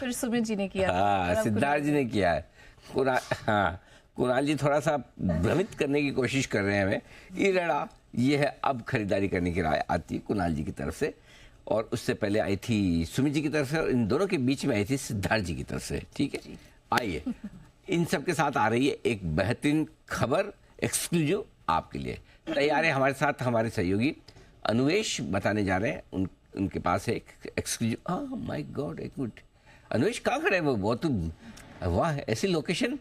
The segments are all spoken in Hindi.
फिर सुमित जी ने किया। हाँ, सिद्धार्थ जी ने किया है। हाँ, कुणाल जी थोड़ा सा भ्रमित करने की कोशिश कर रहे हैं हमें। ये लड़ा, ये है अब खरीदारी करने की राय आती है कुणाल जी की तरफ से, और उससे पहले आई थी सुमित जी की तरफ से, और इन दोनों के बीच में आई थी सिद्धार्थ जी की तरफ से। ठीक है, आइए इन सब के साथ आ रही है एक बेहतरीन खबर एक्सक्लूसिव आपके लिए। तैयार है हमारे साथ हमारे सहयोगी अनुवेश बताने जा रहे हैं। उनके पास है एक एक्सक्लूसिव। हाँ माय गॉड, एक मिनट, अनुवेश कहाँ खड़े हैं वो? बहुत वाह, ऐसी लोकेशन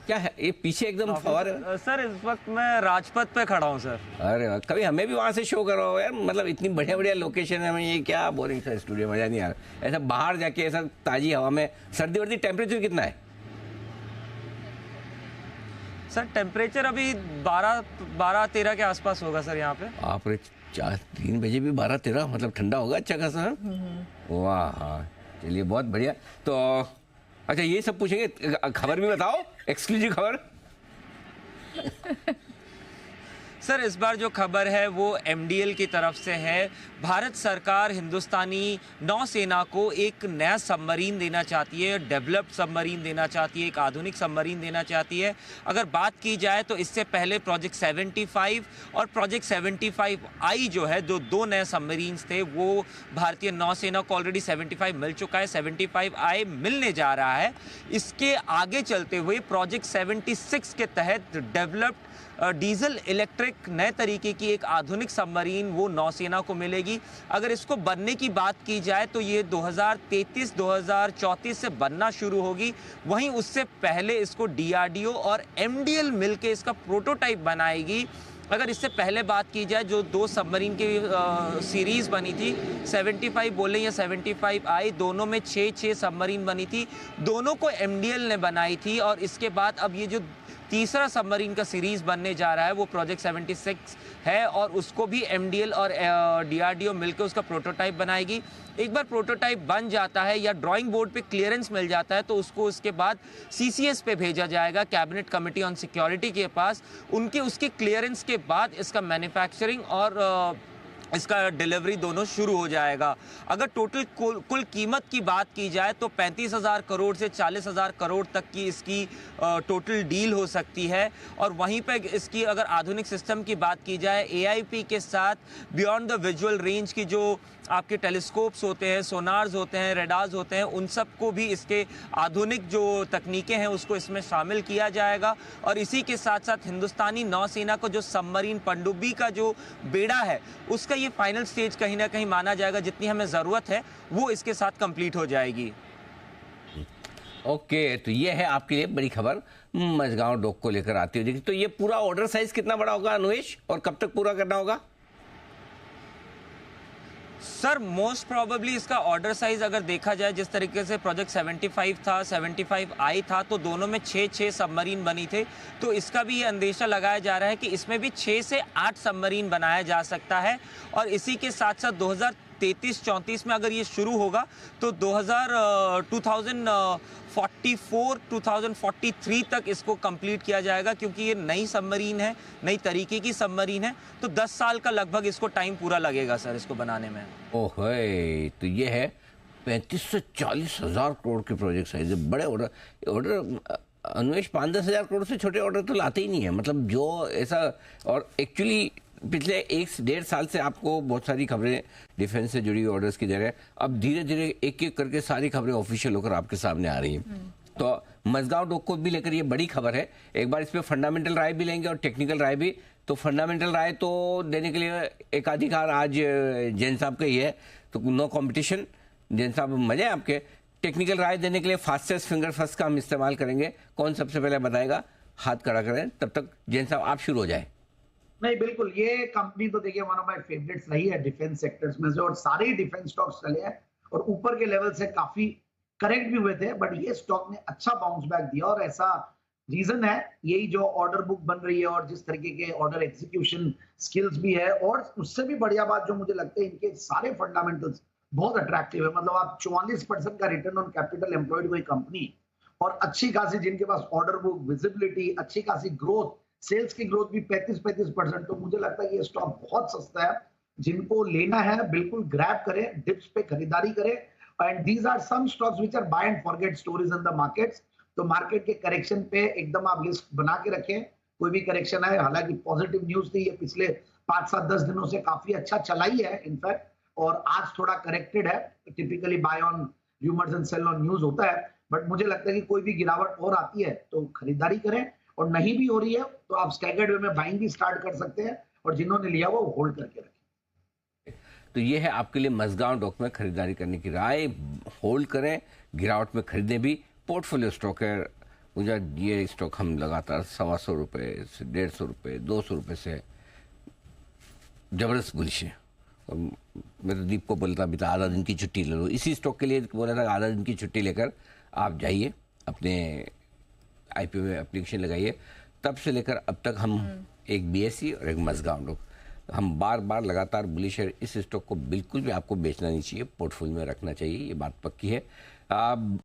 क्या है ये पीछे एकदम फवार है? सर इस वक्त मैं राजपथ पे खड़ा हूँ सर। अरे वाह, कभी हमें भी वहाँ से शो करो यार, मतलब इतनी बढ़िया बढ़िया लोकेशन है। हमें ये क्या बोरिंग सा स्टूडियो, मजा नहीं आ रहा ऐसा बाहर जाके, ऐसा ताजी हवा में। सर्दी वर्दी टेम्परेचर कितना है सर? टेम्परेचर अभी 12-13 के आसपास होगा सर यहाँ पे। आप 3 बजे भी 12-13, मतलब ठंडा होगा अच्छा खासा। वाह, हाँ चलिए बहुत बढ़िया। तो अच्छा ये सब पूछेंगे, खबर भी बताओ, एक्सक्लूसिव खबर। सर इस बार जो खबर है वो एमडीएल की तरफ से है। भारत सरकार हिंदुस्तानी नौसेना को एक नया सबमरीन देना चाहती है, डेवलप्ड सबमरीन देना चाहती है, एक आधुनिक सबमरीन देना चाहती है। अगर बात की जाए तो इससे पहले प्रोजेक्ट 75 और प्रोजेक्ट 75I जो है, जो 2 नए सबमरीन्स थे, वो भारतीय नौसेना को ऑलरेडी 75 मिल चुका है, 75I मिलने जा रहा है। इसके आगे चलते हुए प्रोजेक्ट 76 के तहत डेवलप्ड डीजल इलेक्ट्रिक नए तरीके की एक आधुनिक सबमरीन वो नौसेना को मिलेगी। अगर इसको बनने की बात की जाए तो ये 2033-2034 से बनना शुरू होगी। वहीं उससे पहले इसको डीआरडीओ और एमडीएल मिलके इसका प्रोटोटाइप बनाएगी। अगर इससे पहले बात की जाए, जो 2 सबमरीन की सीरीज़ बनी थी, 75 बोले या 75I, दोनों में 6 सबमरीन बनी थी, दोनों को एमडीएल ने बनाई थी। और इसके बाद अब ये जो तीसरा सबमरीन का सीरीज बनने जा रहा है वो प्रोजेक्ट 76 है, और उसको भी एमडीएल और डीआरडीओ मिलकर उसका प्रोटोटाइप बनाएगी। एक बार प्रोटोटाइप बन जाता है या ड्राइंग बोर्ड पे क्लियरेंस मिल जाता है तो उसको उसके बाद सीसीएस पे भेजा जाएगा, कैबिनेट कमेटी ऑन सिक्योरिटी के पास। उसके क्लियरेंस के बाद इसका मैन्युफैक्चरिंग और इसका डिलीवरी दोनों शुरू हो जाएगा। अगर टोटल कुल कीमत की बात की जाए तो 35,000 करोड़ से 40,000 करोड़ तक की इसकी टोटल डील हो सकती है। और वहीं पे इसकी अगर आधुनिक सिस्टम की बात की जाए, एआईपी के साथ बियॉन्ड द विजुअल रेंज की जो आपके टेलीस्कोप्स होते हैं, सोनार्स होते हैं, रेडार्स होते हैं, उन सब को भी इसके आधुनिक जो तकनीकें हैं उसको इसमें शामिल किया जाएगा। और इसी के साथ साथ हिंदुस्तानी नौसेना को जो सबमरीन पनडुब्बी का जो बेड़ा है उसका ये फाइनल स्टेज कहीं ना कहीं माना जाएगा। जितनी हमें ज़रूरत है वो इसके साथ कंप्लीट हो जाएगी। ओके, तो ये है आपके लिए बड़ी खबर मझगांव डॉक को लेकर आती हुई। तो ये पूरा ऑर्डर साइज कितना बड़ा होगा अनुवेश, और कब तक पूरा करना होगा? सर मोस्ट प्रोबेबली इसका ऑर्डर साइज अगर देखा जाए, जिस तरीके से प्रोजेक्ट 75 था, 75I था, तो दोनों में 6 सबमरीन बनी थे। तो इसका भी ये अंदेशा लगाया जा रहा है कि इसमें भी 6 से 8 सबमरीन बनाया जा सकता है। और इसी के साथ साथ 2033-34 में अगर ये शुरू होगा तो 2044-2043 तक इसको कंप्लीट किया जाएगा, क्योंकि ये नई सबमरीन है, नई तरीके की सबमरीन है। तो 10 साल का लगभग इसको टाइम पूरा लगेगा सर इसको बनाने में। ओहे, तो ये है 35 से 40 हजार करोड़ के प्रोजेक्ट साइज, बड़े ऑर्डर अनुवेश 5-10 हजार करोड़ से छोटे ऑर्डर तो लाते ही नहीं है, मतलब जो ऐसा। और एक्चुअली पिछले 1-1.5 साल से आपको बहुत सारी खबरें डिफेंस से जुड़ी ऑर्डर्स की जगह अब धीरे धीरे एक एक करके सारी खबरें ऑफिशियल होकर आपके सामने आ रही हैं। तो मझगांव डॉक को भी लेकर ये बड़ी खबर है। एक बार इस पर फंडामेंटल राय भी लेंगे और टेक्निकल राय भी। तो फंडामेंटल राय तो देने के लिए एकाधिकार आज जैन साहब का ही है, तो नो कॉम्पिटिशन। जैन साहब मजे आपके। टेक्निकल राय देने के लिए फास्टेस्ट फिंगर फर्स्ट का हम इस्तेमाल करेंगे। कौन सबसे पहले बताएगा? हाथ खड़ा करें, तब तक जैन साहब आप शुरू हो जाए। नहीं बिल्कुल, ये कंपनी तो देखिए वन ऑफ माय फेवरेट्स रही है डिफेंस सेक्टर्स में से, और सारे डिफेंस स्टॉक्स चले हैं और ऊपर के लेवल से काफी करेक्ट भी हुए थे, बट ये स्टॉक ने अच्छा बाउंस बैक दिया। और ऐसा रीजन है यही जो ऑर्डर बुक बन रही है और जिस तरीके के ऑर्डर एग्जीक्यूशन स्किल्स भी है, और उससे भी बढ़िया बात जो मुझे लगता है इनके सारे फंडामेंटल्स बहुत अट्रैक्टिव है। मतलब आप 44% का रिटर्न ऑन कैपिटल एम्प्लॉयड कोई कंपनी, और अच्छी खासी जिनके पास ऑर्डर बुक, विजिबिलिटी, अच्छी खासी ग्रोथ, सेल्स की ग्रोथ भी 35%, तो मुझे लगता है ये स्टॉक बहुत सस्ता है। जिनको लेना है बिल्कुल ग्रैब करें, डिप्स पे खरीदारी करें। And these are some stocks which are buy and forget stories in the markets. तो मार्केट के करेक्शन पे एकदम आप लिस्ट बना के रखें, कोई भी करेक्शन है, हालांकि पॉजिटिव न्यूज थी, ये पिछले 5-7-10 दिनों से काफी अच्छा चला ही है इनफैक्ट, और आज थोड़ा करेक्टेड है। Typically buy on rumours and sell on news होता है, बट मुझे लगता है कि कोई भी गिरावट और आती है तो खरीदारी करें, और नहीं भी हो रही है तो आप स्टैगर्ड वे में बाइंग भी स्टार्ट कर सकते हैं, और जिन्होंने लिया वो होल्ड करके रखें। तो ये है आपके लिए मज़गांव स्टॉक में खरीदारी करने की राय। होल्ड करें, गिरावट में खरीदें भी। पोर्टफोलियो स्टॉक है मुझे, ये स्टॉक हम लगातार 125 रुपये से 150 रुपये 200 रुपये से ज़बरदस्त बुलिश है। और मैं तो दीप को बोलता भी था आधा दिन की छुट्टी ले लो, इसी स्टॉक के लिए बोला था आधा दिन की छुट्टी लेकर आप जाइए, अपने IPO में एप्लीकेशन लगाइए। तब से लेकर अब तक हम एक BSE और एक मज़गांव स्टॉक हम बार बार लगातार बुलिश है। इस स्टॉक को बिल्कुल भी आपको बेचना नहीं चाहिए, पोर्टफोलियो में रखना चाहिए, ये बात पक्की है।